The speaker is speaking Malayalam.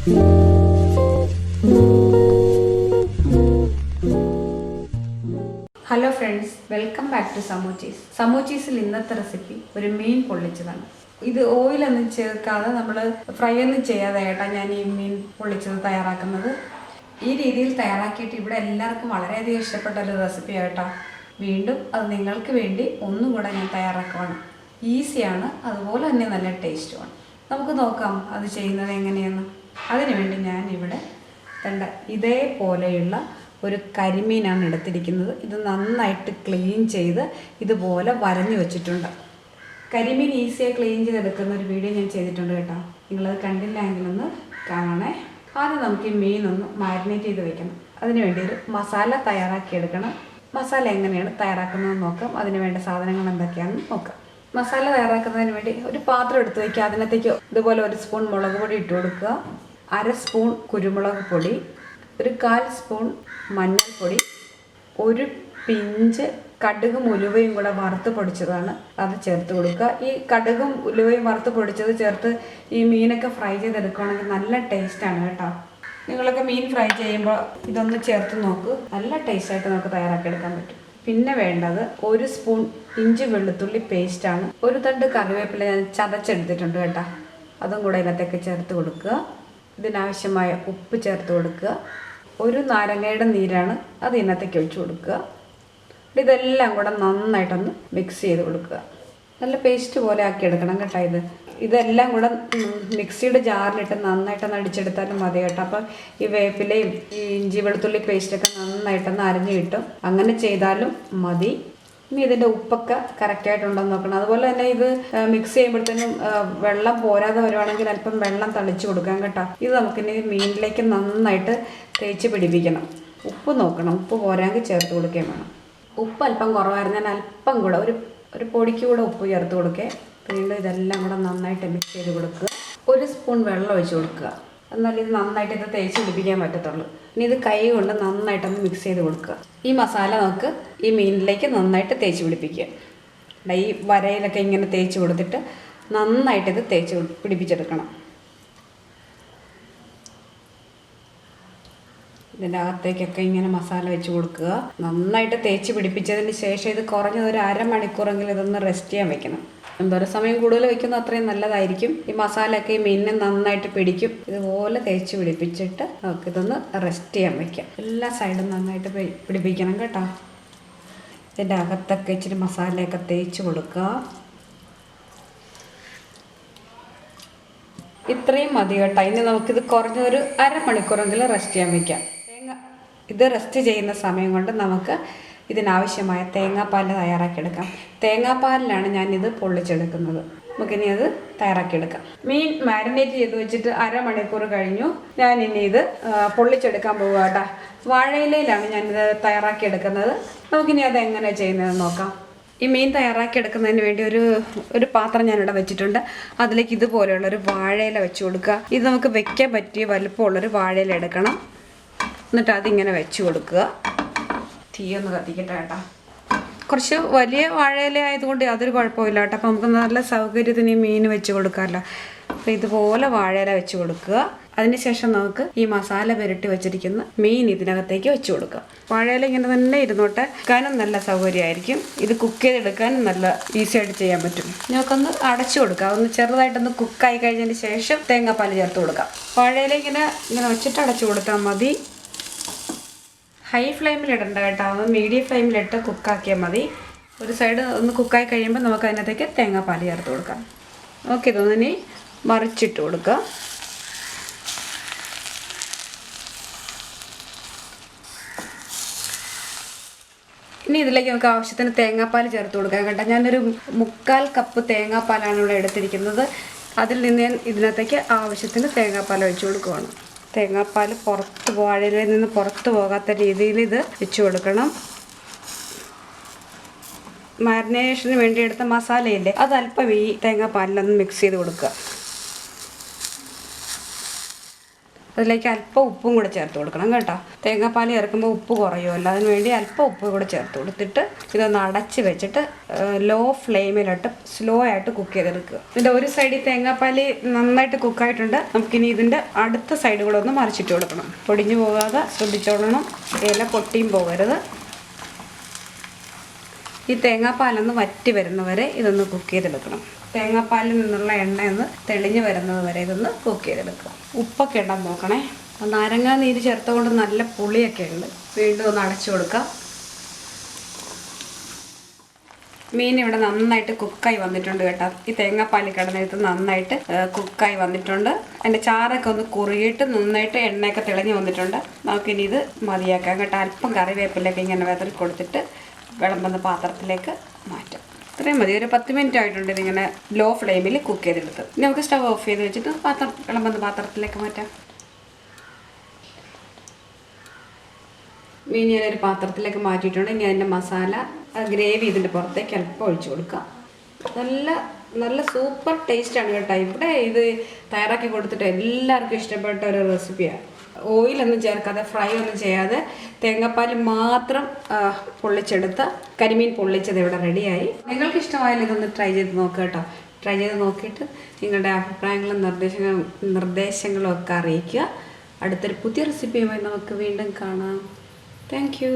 Hello friends, welcome back to Samoochees. സമൂച്ചീസിൽ ഇന്നത്തെ റെസിപ്പി ഒരു മീൻ പൊള്ളിച്ചതാണ്. ഇത് ഓയിലൊന്നും ചേർക്കാതെ നമ്മൾ ഫ്രൈ ഒന്നും ചെയ്യാതെ ഏട്ടാ ഞാൻ ഈ മീൻ പൊള്ളിച്ചത് തയ്യാറാക്കുന്നത്. ഈ രീതിയിൽ തയ്യാറാക്കിയിട്ട് ഇവിടെ എല്ലാവർക്കും വളരെയധികം ഇഷ്ടപ്പെട്ട ഒരു റെസിപ്പി ആയിട്ടാ. വീണ്ടും അത് നിങ്ങൾക്ക് വേണ്ടി ഒന്നും കൂടെ ഞാൻ തയ്യാറാക്കുവാണ്. ഈസിയാണ്, അതുപോലെ തന്നെ നല്ല ടേസ്റ്റുമാണ്. നമുക്ക് നോക്കാം അത് ചെയ്യുന്നത് എങ്ങനെയെന്ന്. അതിനുവേണ്ടി ഞാൻ ഇവിടെ ഇതേപോലെയുള്ള ഒരു കരിമീനാണ് എടുത്തിരിക്കുന്നത്. ഇത് നന്നായിട്ട് ക്ലീൻ ചെയ്ത് ഇതുപോലെ വരഞ്ഞു വെച്ചിട്ടുണ്ട്. കരിമീൻ ഈസിയായി ക്ലീൻ ചെയ്തെടുക്കുന്ന ഒരു വീഡിയോ ഞാൻ ചെയ്തിട്ടുണ്ട് കേട്ടോ. നിങ്ങളത് കണ്ടില്ല എങ്കിലൊന്ന് കാണണേ. ആദ്യം നമുക്ക് ഈ മീനൊന്ന് മാരിനേറ്റ് ചെയ്ത് വെക്കണം. അതിന് വേണ്ടി ഒരു മസാല തയ്യാറാക്കിയെടുക്കണം. മസാല എങ്ങനെയാണ് തയ്യാറാക്കുന്നതെന്ന് നോക്കാം. അതിന് വേണ്ട സാധനങ്ങൾ എന്തൊക്കെയാണെന്ന് നോക്കാം. മസാല തയ്യാറാക്കുന്നതിന് വേണ്ടി ഒരു പാത്രം എടുത്ത് വയ്ക്കുക. അതിനകത്തേക്ക് ഇതുപോലെ 1 സ്പൂൺ മുളക് പൊടി ഇട്ട് കൊടുക്കുക, 1/2 സ്പൂൺ കുരുമുളക് പൊടി, ഒരു 1/4 സ്പൂൺ മഞ്ഞൾപ്പൊടി, ഒരു പിഞ്ച് കടുകും ഉലുവയും കൂടെ വറുത്ത് പൊടിച്ചതാണ്, അത് ചേർത്ത് കൊടുക്കുക. ഈ കടുകും ഉലുവയും വറുത്ത് പൊടിച്ചത് ചേർത്ത് ഈ മീനൊക്കെ ഫ്രൈ ചെയ്തെടുക്കുകയാണെങ്കിൽ നല്ല ടേസ്റ്റാണ് കേട്ടോ. നിങ്ങളൊക്കെ മീൻ ഫ്രൈ ചെയ്യുമ്പോൾ ഇതൊന്ന് ചേർത്ത് നോക്ക്, നല്ല ടേസ്റ്റായിട്ട് നമുക്ക് തയ്യാറാക്കിയെടുക്കാൻ പറ്റും. പിന്നെ വേണ്ടത് 1 സ്പൂൺ ഇഞ്ചി വെളുത്തുള്ളി പേസ്റ്റാണ്. ഒരു തണ്ട് കറിവേപ്പില ഞാൻ ചതച്ചെടുത്തിട്ടുണ്ട് കേട്ടോ, അതും കൂടെ ഇതിനകത്തേക്ക് ചേർത്ത് കൊടുക്കുക. ഇതിനാവശ്യമായ ഉപ്പ് ചേർത്ത് കൊടുക്കുക. ഒരു നാരങ്ങയുടെ നീരാണ്, അത് ഇതിനകത്തേക്ക് ഒഴിച്ച് കൊടുക്കുക. ഇതെല്ലാം കൂടെ നന്നായിട്ടൊന്ന് മിക്സ് ചെയ്ത് കൊടുക്കുക. നല്ല പേസ്റ്റ് പോലെ ആക്കി എടുക്കണം കേട്ടോ. ഇതെല്ലാം കൂടെ മിക്സിയുടെ ജാറിലിട്ട് നന്നായിട്ടൊന്ന് അടിച്ചെടുത്താലും മതി കേട്ടോ. അപ്പം ഈ വേപ്പിലയും ഈ ഇഞ്ചി വെളുത്തുള്ളി പേസ്റ്റൊക്കെ നന്നായിട്ടൊന്ന് അരിഞ്ഞ് കിട്ടും. അങ്ങനെ ചെയ്താലും മതി. ഇനി ഇതിൻ്റെ ഉപ്പൊക്കെ കറക്റ്റായിട്ടുണ്ടോയെന്ന് നോക്കണം. അതുപോലെ തന്നെ ഇത് മിക്സ് ചെയ്യുമ്പോഴത്തേനും വെള്ളം പോരാതെ വരുവാണെങ്കിൽ അല്പം വെള്ളം തളിച്ച് കൊടുക്കാം കേട്ടോ. ഇത് നമുക്കിനി മീനിലേക്ക് നന്നായിട്ട് തേച്ച് പിടിപ്പിക്കണം. ഉപ്പ് നോക്കണം, ഉപ്പ് പോരാങ്കിൽ ചേർത്ത് കൊടുക്കുകയും വേണം. ഉപ്പ് അല്പം കുറവായിരുന്നു, ഞാൻ അല്പം കൂടെ ഒരു പൊടിക്ക് കൂടെ ഉപ്പ് ചേർത്ത് കൊടുക്കുക. വീണ്ടും ഇതെല്ലാം കൂടെ നന്നായിട്ട് മിക്സ് ചെയ്ത് കൊടുക്കുക. 1 സ്പൂൺ വെള്ളം ഒഴിച്ച് കൊടുക്കുക. എന്നാലും ഇത് നന്നായിട്ട് ഇത് തേച്ച് പിടിപ്പിക്കാൻ പറ്റത്തുള്ളൂ. ഇനി ഇത് കൈ കൊണ്ട് നന്നായിട്ടൊന്ന് മിക്സ് ചെയ്ത് കൊടുക്കുക. ഈ മസാല നമുക്ക് ഈ മീനിലേക്ക് നന്നായിട്ട് തേച്ച് പിടിപ്പിക്കുക. ഈ വരയിലൊക്കെ ഇങ്ങനെ തേച്ച് കൊടുത്തിട്ട് നന്നായിട്ട് ഇത് തേച്ച് പിടിപ്പിച്ചെടുക്കണം. ഇതിൻ്റെ അകത്തേക്കൊക്കെ ഇങ്ങനെ മസാല വെച്ച് കൊടുക്കുക. നന്നായിട്ട് തേച്ച് പിടിപ്പിച്ചതിന് ശേഷം ഇത് കുറഞ്ഞത് ഒരു അരമണിക്കൂറെങ്കിലും ഇതൊന്ന് റെസ്റ്റ് ചെയ്യാൻ വെക്കണം. എന്തോരം സമയം കൂടുതൽ വെക്കുന്നത് അത്രയും നല്ലതായിരിക്കും. ഈ മസാലയൊക്കെ ഈ മീനിനെ നന്നായിട്ട് പിടിക്കും. ഇതുപോലെ തേച്ച് പിടിപ്പിച്ചിട്ട് നമുക്കിതൊന്ന് റെസ്റ്റ് ചെയ്യാൻ വയ്ക്കാം. എല്ലാ സൈഡും നന്നായിട്ട് പിടിപ്പിക്കണം കേട്ടോ. ഇതിൻ്റെ അകത്തൊക്കെ ഇച്ചിരി മസാലയൊക്കെ തേച്ച് കൊടുക്കുക. ഇത്രയും മതി കേട്ടോ. ഇനി നമുക്കിത് കുറഞ്ഞൊരു അരമണിക്കൂറെങ്കിലും റെസ്റ്റ് ചെയ്യാൻ വയ്ക്കാം. ഇത് റെസ്റ്റ് ചെയ്യുന്ന സമയം കൊണ്ട് നമുക്ക് ഇതിനാവശ്യമായ തേങ്ങാപ്പാൽ തയ്യാറാക്കിയെടുക്കാം. തേങ്ങാപ്പാലിലാണ് ഞാനിത് പൊള്ളിച്ചെടുക്കുന്നത്. നമുക്കിനി അത് തയ്യാറാക്കിയെടുക്കാം. മീൻ മാരിനേറ്റ് ചെയ്ത് വെച്ചിട്ട് അരമണിക്കൂർ കഴിഞ്ഞു. ഞാനിനി ഇത് പൊള്ളിച്ചെടുക്കാൻ പോകുക കേട്ടോ. വാഴയിലയിലാണ് ഞാനിത് തയ്യാറാക്കിയെടുക്കുന്നത്. നമുക്കിനി അത് എങ്ങനെ ചെയ്യുന്നതെന്ന് നോക്കാം. ഈ മീൻ തയ്യാറാക്കിയെടുക്കുന്നതിന് വേണ്ടി ഒരു പാത്രം ഞാനിവിടെ വെച്ചിട്ടുണ്ട്. അതിലേക്ക് ഇതുപോലെയുള്ളൊരു വാഴയില വെച്ച് കൊടുക്കുക. ഇത് നമുക്ക് വെക്കാൻ പറ്റിയ വലുപ്പമുള്ളൊരു വാഴയില എടുക്കണം. എന്നിട്ട് അതിങ്ങനെ വെച്ച് കൊടുക്കുക. തീയൊന്ന് കത്തിക്കട്ടെ കേട്ടോ. കുറച്ച് വലിയ വാഴയില ആയതുകൊണ്ട് യാതൊരു കുഴപ്പമില്ല കേട്ടോ. അപ്പോൾ നമുക്ക് നല്ല സൗകര്യത്തിന് ഈ മീൻ വെച്ച് കൊടുക്കാമല്ലോ. അപ്പോൾ ഇതുപോലെ വാഴയില വെച്ച് കൊടുക്കുക. അതിനുശേഷം നമുക്ക് ഈ മസാല പുരട്ടി വെച്ചിരിക്കുന്ന മീൻ ഇതിനകത്തേക്ക് വെച്ച് കൊടുക്കുക. വാഴയില ഇങ്ങനെ തന്നെ ഇരുന്നോട്ടെ. വെക്കാനും നല്ല സൗകര്യമായിരിക്കും. ഇത് കുക്ക് ചെയ്തെടുക്കാനും നല്ല ഈസി ആയിട്ട് ചെയ്യാൻ പറ്റും. നമുക്കൊന്ന് അടച്ചു കൊടുക്കാം. ഒന്ന് ചെറുതായിട്ടൊന്ന് കുക്കായി കഴിഞ്ഞതിന് ശേഷം തേങ്ങാപ്പാൽ ചേർത്ത് കൊടുക്കാം. വാഴയില ഇങ്ങനെ വെച്ചിട്ട് അടച്ചു കൊടുത്താൽ മതി. ഹൈ ഫ്ലെയിമിൽ ഇടണ്ട കേട്ടോ, ഒന്ന് മീഡിയം ഫ്ലെയിമിലിട്ട് കുക്കാക്കിയാൽ മതി. ഒരു സൈഡ് ഒന്ന് കുക്കായി കഴിയുമ്പോൾ നമുക്ക് അതിനകത്തേക്ക് തേങ്ങാപ്പാൽ ചേർത്ത് കൊടുക്കാം. ഓക്കെ, ഇതൊന്നിനി മറിച്ചിട്ട് കൊടുക്കുക. ഇനി ഇതിലേക്ക് നമുക്ക് ആവശ്യത്തിന് തേങ്ങാപ്പാൽ ചേർത്ത് കൊടുക്കാം കേട്ടോ. ഞാനൊരു 1/4 കപ്പ് തേങ്ങാപ്പാലാണ് ഇവിടെ എടുത്തിരിക്കുന്നത്. അതിൽ നിന്ന് ഞാൻ ഇതിനകത്തേക്ക് ആവശ്യത്തിന് തേങ്ങാപ്പാൽ ഒഴിച്ച് കൊടുക്കുകയാണ്. തേങ്ങാപ്പാൽ വാഴയിലയിൽ നിന്ന് പുറത്ത് പോകാത്ത രീതിയിൽ ഇത് വെച്ച് കൊടുക്കണം. മാരിനേഷന് വേണ്ടി എടുത്ത മസാലയില്ലേ, അത് അല്പം ഈ തേങ്ങാപ്പാലിലൊന്ന് മിക്സ് ചെയ്ത് കൊടുക്കുക. അതിലേക്ക് അല്പം ഉപ്പും കൂടെ ചേർത്ത് കൊടുക്കണം കേട്ടോ. തേങ്ങാപ്പാൽ ചേർക്കുമ്പോൾ ഉപ്പ് കുറയുമല്ലോ, അതിന് വേണ്ടി അല്പം ഉപ്പ് കൂടെ ചേർത്ത് കൊടുത്തിട്ട് ഇതൊന്ന് അടച്ച് വെച്ചിട്ട് ലോ ഫ്ലെയിമിലിട്ട് സ്ലോ ആയിട്ട് കുക്ക് ചെയ്തെടുക്കുക. ഇതിൻ്റെ ഒരു സൈഡിൽ തേങ്ങാപ്പാൽ നന്നായിട്ട് കുക്കായിട്ടുണ്ട്. നമുക്കിനി ഇതിൻ്റെ അടുത്ത സൈഡ് കൂടെ ഒന്ന് മറിച്ചിട്ട് കൊടുക്കണം. പൊടിഞ്ഞു പോകാതെ ശ്രദ്ധിച്ചോളണം, ഇല പൊട്ടിയും പോകരുത്. ഈ തേങ്ങാപ്പാലൊന്ന് വറ്റി വരുന്നവരെ ഇതൊന്ന് കുക്ക് ചെയ്തെടുക്കണം. തേങ്ങാപ്പാലിൽ നിന്നുള്ള എണ്ണയൊന്ന് തെളിഞ്ഞ് വരുന്നത് വരെ ഇതൊന്ന് കുക്ക് ചെയ്തെടുക്കുക. ഉപ്പൊക്കെ ഇടാൻ നോക്കണേ. നാരങ്ങാ നീര് ചേർത്തുകൊണ്ട് നല്ല പുളിയൊക്കെ ഉണ്ട്. വീണ്ടും ഒന്ന് അടച്ചു കൊടുക്കുക. മീൻ ഇവിടെ നന്നായിട്ട് കുക്കായി വന്നിട്ടുണ്ട് കേട്ടോ. ഈ തേങ്ങാപ്പാലിൽ കിടന്നിട്ട് നന്നായിട്ട് കുക്കായി വന്നിട്ടുണ്ട്. അതിൻ്റെ ചാറൊക്കെ ഒന്ന് കുറുകിയിട്ട് നന്നായിട്ട് എണ്ണയൊക്കെ തെളിഞ്ഞ് വന്നിട്ടുണ്ട്. നമുക്കിനി ഇത് മതിയാക്കാം കേട്ടോ. അല്പം കറിവേപ്പിലൊക്കെ ഇങ്ങനെ വെതറി കൊടുത്തിട്ട് വിളമ്പുന്ന പാത്രത്തിലേക്ക് മാറ്റാം. ഇത്രയും മതി. ഒരു 10 മിനിറ്റ് ആയിട്ടുണ്ട് ഇതിങ്ങനെ ലോ ഫ്ലെയിമിൽ കുക്ക് ചെയ്തെടുത്ത്. ഇനി നമുക്ക് സ്റ്റവ് ഓഫ് ചെയ്ത് വെച്ചിട്ട് വിളമ്പുന്ന പാത്രത്തിലേക്ക് മാറ്റാം. മീൻ ഞാനൊരു പാത്രത്തിലേക്ക് മാറ്റിയിട്ടുണ്ട്. ഇനി അതിൻ്റെ മസാല ഗ്രേവി ഇതിൻ്റെ പുറത്തേക്ക് അല്പം ഒഴിച്ചു കൊടുക്കാം. നല്ല സൂപ്പർ ടേസ്റ്റാണ് കേട്ടോ. ഇവിടെ ഇത് തയ്യാറാക്കി കൊടുത്തിട്ട് എല്ലാവർക്കും ഇഷ്ടപ്പെട്ട ഒരു റെസിപ്പിയാണ്. ഓയിലൊന്നും ചേർക്കാതെ, ഫ്രൈ ഒന്നും ചെയ്യാതെ തേങ്ങാപ്പാൽ മാത്രം പൊള്ളിച്ചെടുത്ത കരിമീൻ പൊള്ളിച്ചത് ഇവിടെ റെഡിയായി. നിങ്ങൾക്ക് ഇഷ്ടമായാലും ഇതൊന്ന് ട്രൈ ചെയ്ത് നോക്കുക കേട്ടോ. ട്രൈ ചെയ്ത് നോക്കിയിട്ട് നിങ്ങളുടെ അഭിപ്രായങ്ങളും നിർദ്ദേശങ്ങളും ഒക്കെ അറിയിക്കുക. അടുത്തൊരു പുതിയ റെസിപ്പിയുമായി നമുക്ക് വീണ്ടും കാണാം. Thank you.